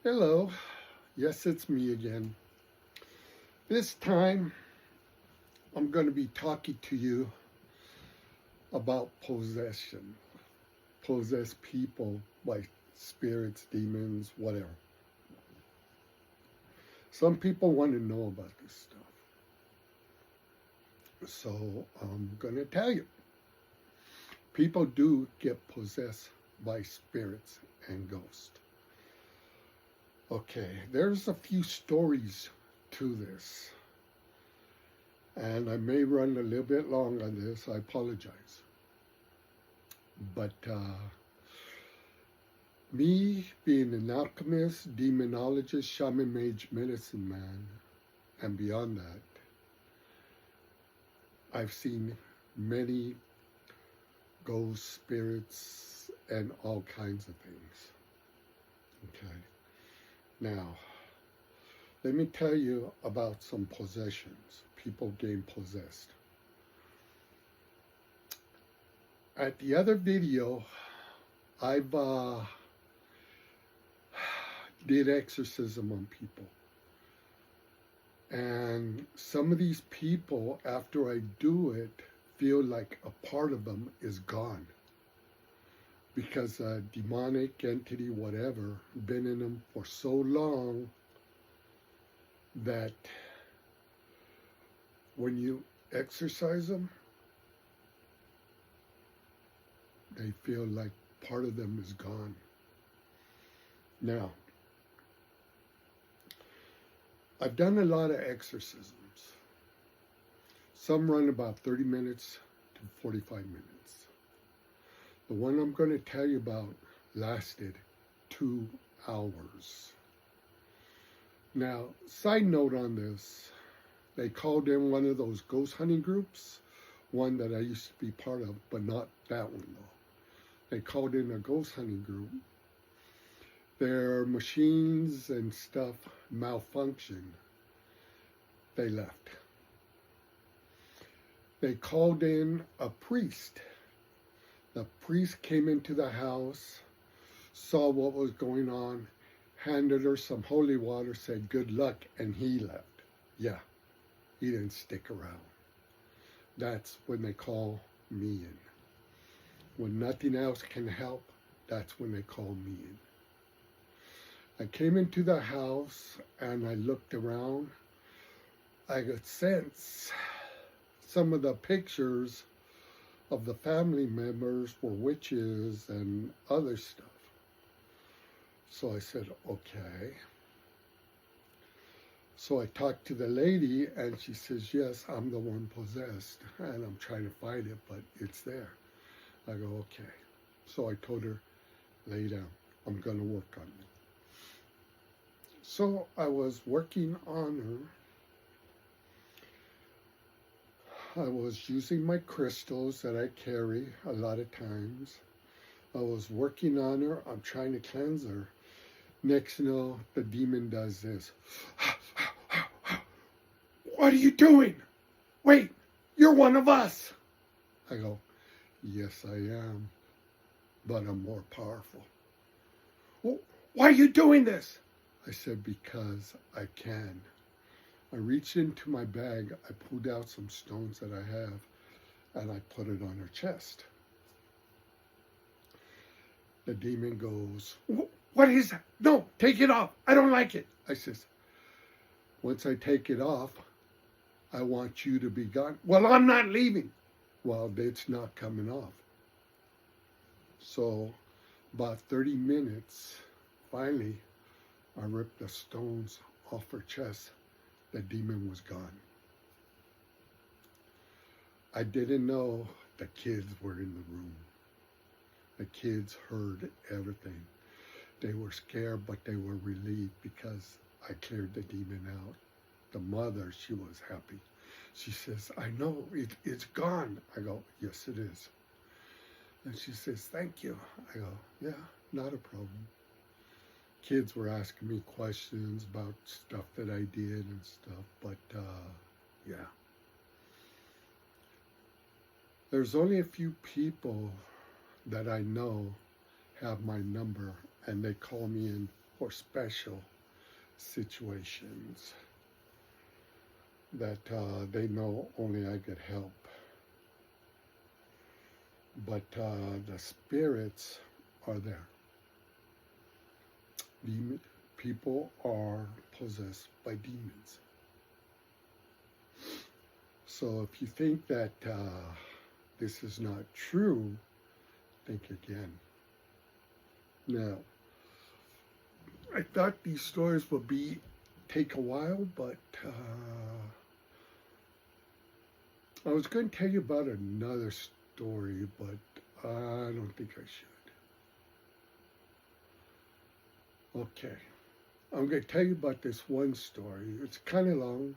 Hello, yes, it's me again. This time I'm going to be talking to you about possession, possessed people by spirits, demons, whatever. Some people want to know about this stuff, so I'm going to tell you. People do get possessed by spirits and ghosts. Okay, there's a few stories to this. And I may run a little bit long on this. I apologize. But me being an alchemist, demonologist, shaman, mage, medicine man, and beyond that, I've seen many ghosts, spirits, and all kinds of things. Okay. Now, let me tell you about some possessions. People getting possessed. At the other video, I've did exorcism on people. And some of these people, after I do it, feel like a part of them is gone. Because a demonic entity, whatever, been in them for so long that when you exorcise them, they feel like part of them is gone. Now, I've done a lot of exorcisms. Some run about 30 minutes to 45 minutes. The one I'm going to tell you about lasted 2 hours. Now, side note on this, they called in one of those ghost hunting groups, one that I used to be part of, but not that one though. They called in a ghost hunting group. Their machines and stuff malfunctioned. They left. They called in a priest. The priest came into the house, saw what was going on, handed her some holy water, said good luck, and he left. Yeah, he didn't stick around. That's when they call me in. When nothing else can help, that's when they call me in. I came into the house and I looked around. I could sense some of the pictures of the family members were witches and other stuff. So I said, okay. So I talked to the lady and she says, yes, I'm the one possessed and I'm trying to fight it, but it's there. I go, okay. So I told her, lay down. I'm going to work on it. So I was working on her. I was using my crystals that I carry a lot of times. I was working on her. I'm trying to cleanse her. Next, you know, the demon does this. What are you doing? Wait, you're one of us. I go, yes, I am, but I'm more powerful. Well, why are you doing this? I said, because I can. I reached into my bag, I pulled out some stones that I have, and I put it on her chest. The demon goes, what is that? No, take it off. I don't like it. I says, once I take it off, I want you to be gone. Well, I'm not leaving. Well, it's not coming off. So about 30 minutes, finally, I ripped the stones off her chest. The demon was gone. I didn't know the kids were in the room. The kids heard everything. They were scared, but they were relieved because I cleared the demon out. The mother, she was happy. She says, I know, it's gone. I go, yes, it is. And she says, thank you. I go, yeah, not a problem. Kids were asking me questions about stuff that I did and stuff, but yeah. There's only a few people that I know have my number and they call me in for special situations that they know only I could help. But the spirits are there. People are possessed by demons. So if you think that this is not true, think again. Now, I thought these stories would take a while, but I was going to tell you about another story, but I don't think I should. Okay, I'm going to tell you about this one story. It's kind of long.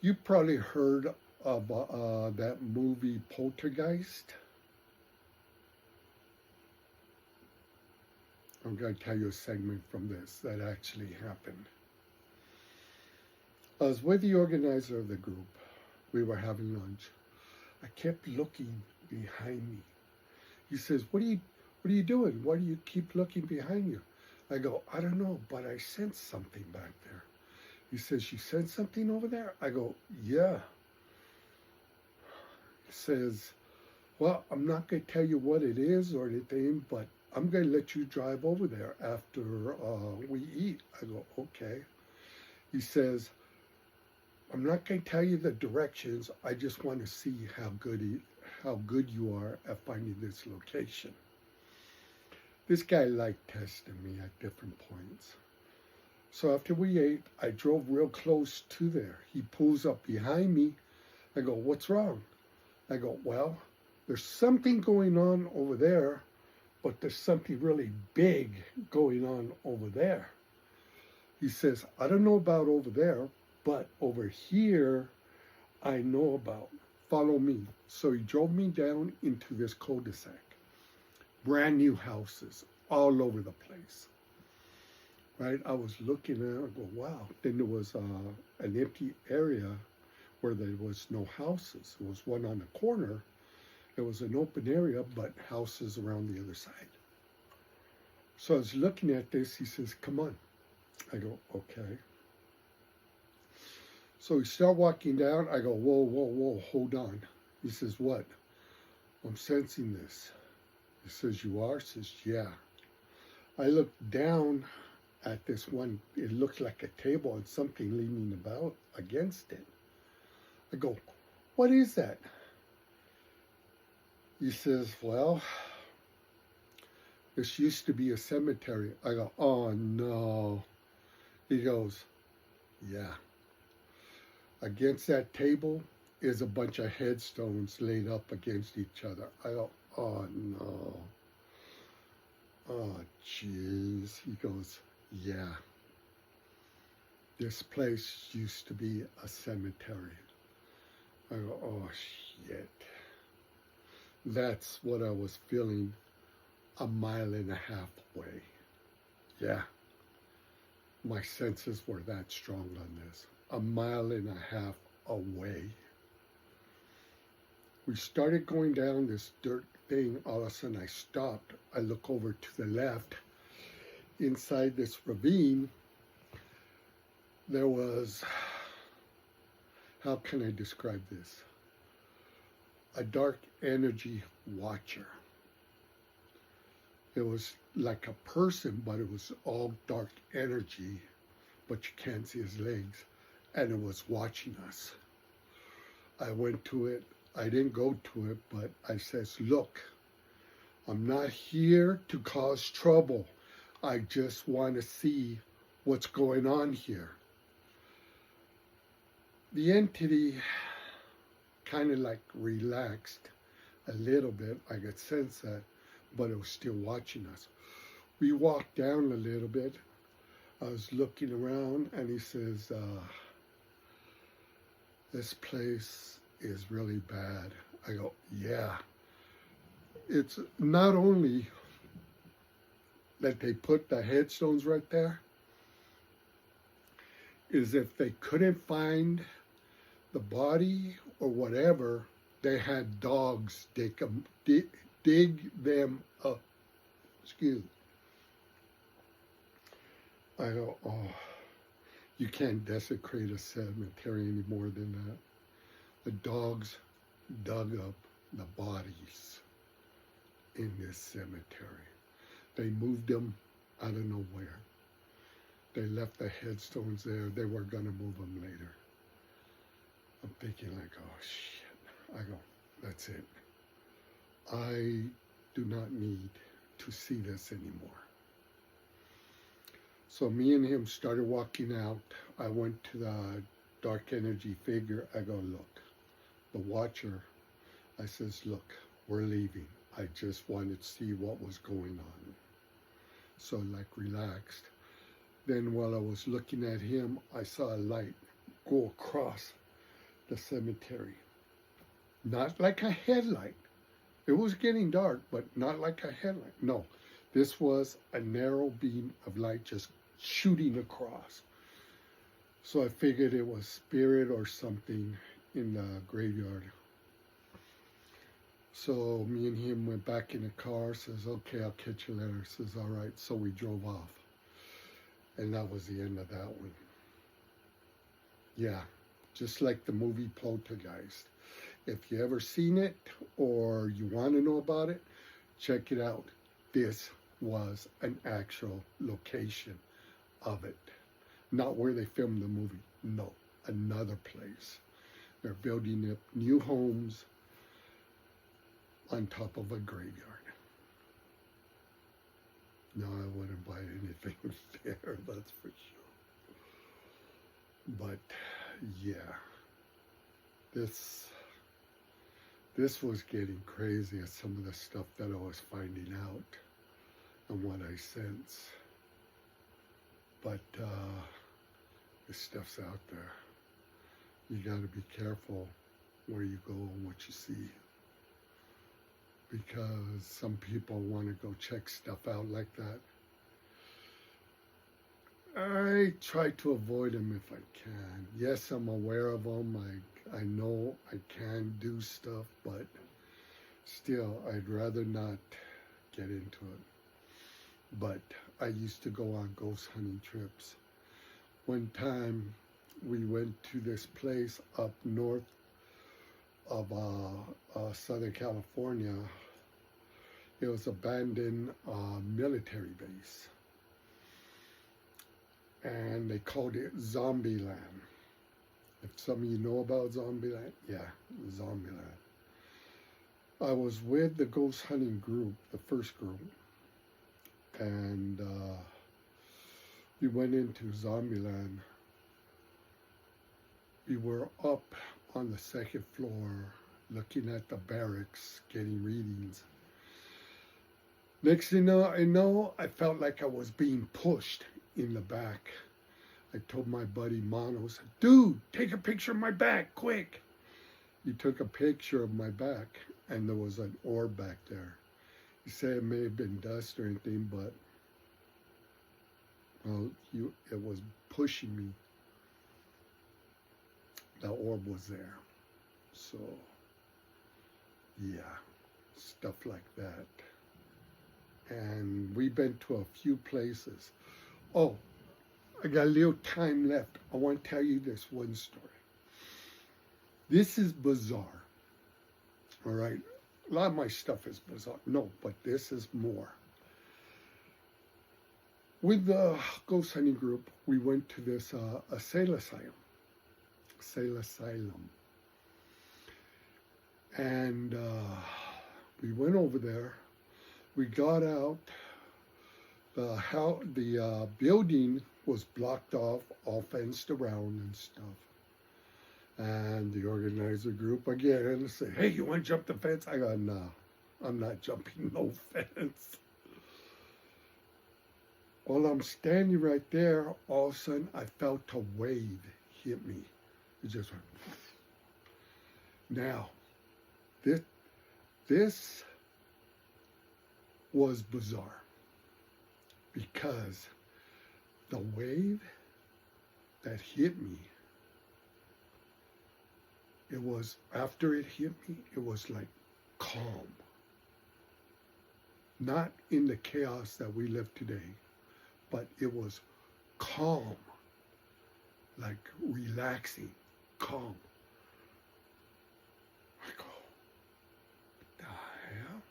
You probably heard of that movie Poltergeist. I'm going to tell you a segment from this that actually happened. I was with the organizer of the group. We were having lunch. I kept looking behind me. He says, what are you doing? Why do you keep looking behind you? I go, I don't know, but I sensed something back there. He says, you sense something over there? I go, yeah. He says, well, I'm not going to tell you what it is or anything, but I'm going to let you drive over there after we eat. I go, okay. He says, I'm not going to tell you the directions. I just want to see how good you are at finding this location. This guy liked testing me at different points. So after we ate, I drove real close to there. He pulls up behind me. I go, what's wrong? I go, well, there's something going on over there, but there's something really big going on over there. He says, I don't know about over there, but over here, I know about. Follow me. So he drove me down into this cul-de-sac. Brand new houses all over the place. Right? I was looking at it, I go, wow. Then there was an empty area where there was no houses. There was one on the corner. It was an open area, but houses around the other side. So I was looking at this. He says, come on. I go, okay. So we start walking down. I go, whoa, whoa, whoa, hold on. He says, what? I'm sensing this. He says, you are? He says, yeah. I looked down at this one. It looked like a table and something leaning about against it. I go, what is that? He says, well, this used to be a cemetery. I go, oh no. He goes, yeah. Against that table is a bunch of headstones laid up against each other. I go, oh no. Oh jeez. He goes, yeah. This place used to be a cemetery. I go, oh shit. That's what I was feeling a mile and a half away. Yeah. My senses were that strong on this. A mile and a half away. We started going down this dirt thing. All of a sudden I stopped. I look over to the left. Inside this ravine, there was, how can I describe this? A dark energy watcher. It was like a person, but it was all dark energy, but you can't see his legs. And it was watching us. I went to it. I didn't go to it, but I says, look, I'm not here to cause trouble. I just want to see what's going on here. The entity kind of like relaxed a little bit. I could sense that, but it was still watching us. We walked down a little bit. I was looking around and he says, this place is really bad. I go, yeah. It's not only that they put the headstones right there, is if they couldn't find the body or whatever, they had dogs dig them, dig them up. Excuse me. I go, oh, you can't desecrate a cemetery any more than that. The dogs dug up the bodies in this cemetery. They moved them out of nowhere. They left the headstones there. They were going to move them later. I'm thinking like, oh, shit. I go, that's it. I do not need to see this anymore. So me and him started walking out. I went to the dark energy figure. I go, look, the watcher. I says, look, we're leaving. I just wanted to see what was going on. So like relaxed. Then while I was looking at him, I saw a light go across the cemetery. Not like a headlight. It was getting dark, but not like a headlight. No, this was a narrow beam of light just shooting across. So I figured it was spirit or something in the graveyard. So me and him went back in the car, says, okay, I'll catch you later. Says, all right. So we drove off. And that was the end of that one. Yeah, just like the movie Poltergeist. If you ever seen it or you want to know about it, check it out. This was an actual location of it. Not where they filmed the movie. No, another place. They're building up new homes on top of a graveyard. No, I wouldn't buy anything there, that's for sure. But yeah, this was getting crazy at some of the stuff that I was finding out and what I sense. But this stuff's out there. You got to be careful where you go and what you see, because some people want to go check stuff out like that. I try to avoid them if I can. Yes, I'm aware of them. I know I can do stuff, but still, I'd rather not get into it. But I used to go on ghost hunting trips. One time, we went to this place up north of Southern California. It was abandoned military base. And they called it Zombieland. If some of you know about Zombieland, yeah, Zombieland. I was with the ghost hunting group, the first group, and we went into Zombieland. We were up on the second floor looking at the barracks, getting readings. Next thing I know, I felt like I was being pushed in the back. I told my buddy Mono, said, dude, take a picture of my back, quick. He took a picture of my back, and there was an orb back there. He said it may have been dust or anything, but well, it was pushing me. The orb was there. So, yeah, stuff like that. And we've been to a few places. Oh, I got a little time left. I want to tell you this one story. This is bizarre. All right? A lot of my stuff is bizarre. No, but this is more. With the ghost hunting group, we went to this sale asylum. And we went over there. We got out. The building was blocked off, all fenced around and stuff. And the organizer group again said, hey, you want to jump the fence? I go, no, I'm not jumping no fence. While I'm standing right there, all of a sudden I felt a wave hit me. It just went. Now, this was bizarre, because the wave that hit me, it was, after it hit me, it was like calm. Not in the chaos that we live today, but it was calm, like relaxing, calm. I go, what the hell?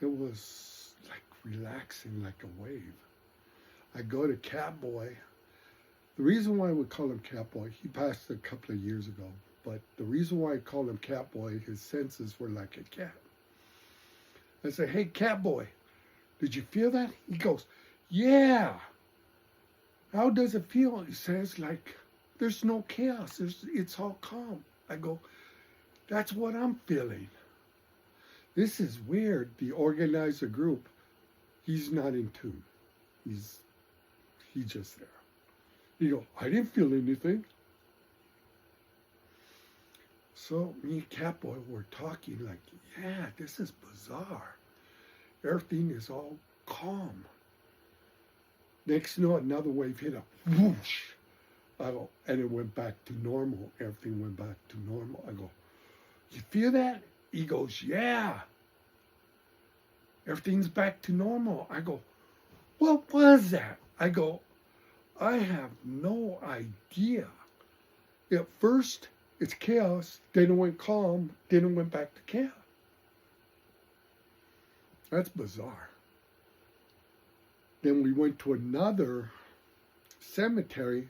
It was like relaxing like a wave. I go to Catboy. The reason why we call him Catboy, he passed a couple of years ago, but the reason why I call him Catboy, his senses were like a cat. I say, hey, Catboy, did you feel that? He goes, yeah. How does it feel? He says, like, there's no chaos. It's all calm. I go, that's what I'm feeling. This is weird. The organizer group, he's not in tune. He's just there. You go, I didn't feel anything. So me and Catboy were talking like, yeah, this is bizarre. Everything is all calm. Next you know, another wave hit up. Whoosh. I go, and it went back to normal. Everything went back to normal. I go, you feel that? He goes, yeah. Everything's back to normal. I go, what was that? I go, I have no idea. At first, it's chaos. Then it went calm. Then it went back to chaos. That's bizarre. Then we went to another cemetery.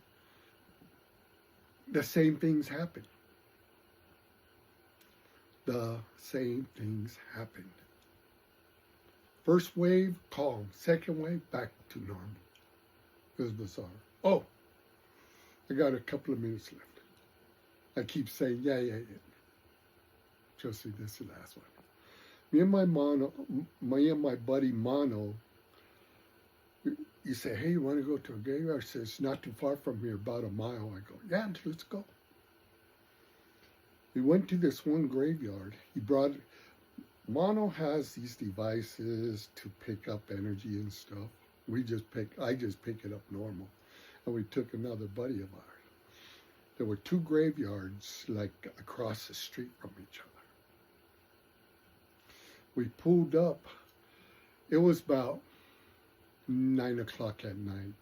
The same things happened. The same things happened. First wave, calm. Second wave, back to normal. It was bizarre. Oh, I got a couple of minutes left. I keep saying, yeah. Trust me, this is the last one. Me and my buddy Mono, you say, hey, you want to go to a graveyard? I say, it's not too far from here, about a mile. I go, yeah, let's go. We went to this one graveyard. Mono has these devices to pick up energy and stuff. I just pick it up normal. And we took another buddy of ours. There were two graveyards like across the street from each other. We pulled up. It was about 9 o'clock at night.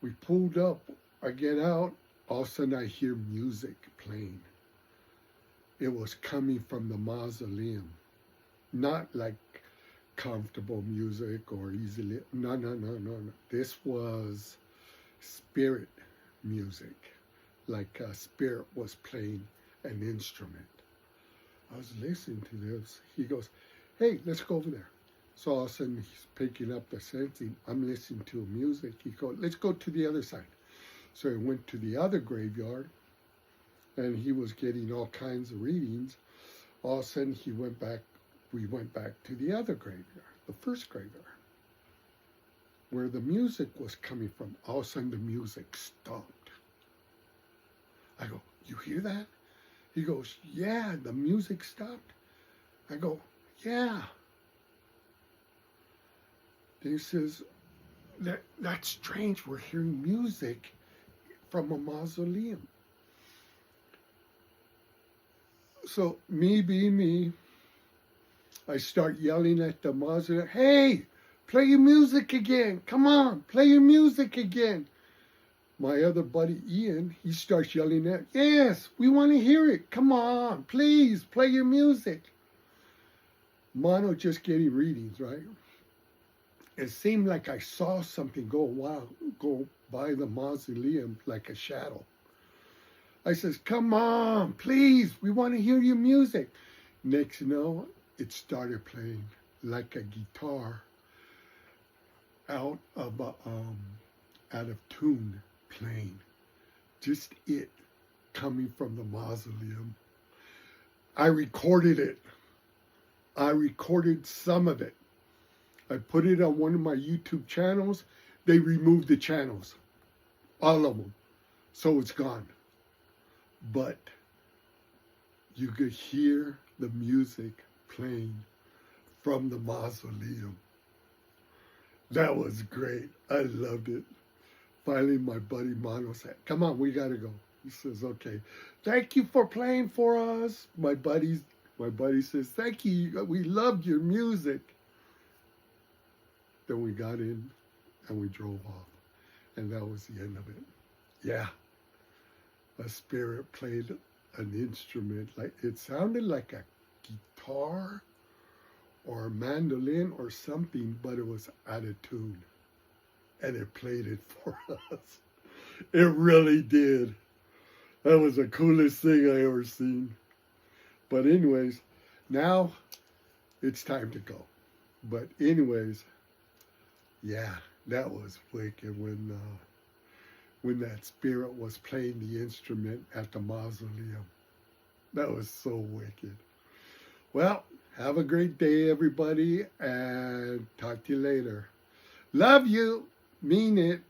We pulled up. I get out. All of a sudden I hear music playing. It was coming from the mausoleum. Not like comfortable music or easily. No. This was spirit music. Like a spirit was playing an instrument. I was listening to this. He goes, hey, let's go over there. So all of a sudden he's picking up the sensing. I'm listening to music. He goes, let's go to the other side. So he went to the other graveyard and he was getting all kinds of readings. All of a sudden we went back to the other graveyard, the first graveyard, where the music was coming from. All of a sudden the music stopped. I go, you hear that? He goes, yeah, the music stopped. I go, yeah. He says, that's strange. We're hearing music from a mausoleum. So me being me, I start yelling at the mausoleum, hey, play your music again. Come on, play your music again. My other buddy, Ian, he starts yelling at, yes, we want to hear it. Come on, please, play your music. Mono just getting readings, right? It seemed like I saw something go by the mausoleum like a shadow. I says, come on, please, we want to hear your music. Next you know, it started playing like a guitar out of tune playing. Just it coming from the mausoleum. I recorded it. I recorded some of it. I put it on one of my YouTube channels. They removed the channels. All of them. So it's gone. But you could hear the music playing from the mausoleum. That was great. I loved it. Finally, my buddy Mono said, come on, we got to go. He says, okay. Thank you for playing for us. My buddy says, thank you. We loved your music. Then we got in and we drove off. And that was the end of it. Yeah. A spirit played an instrument. Like it sounded like a guitar or a mandolin or something, but it was out of tune. And it played it for us. It really did. That was the coolest thing I ever seen. But anyways, now it's time to go. But anyways, yeah, that was wicked when that spirit was playing the instrument at the mausoleum. That was so wicked. Well, have a great day, everybody, and talk to you later. Love you. Mean it.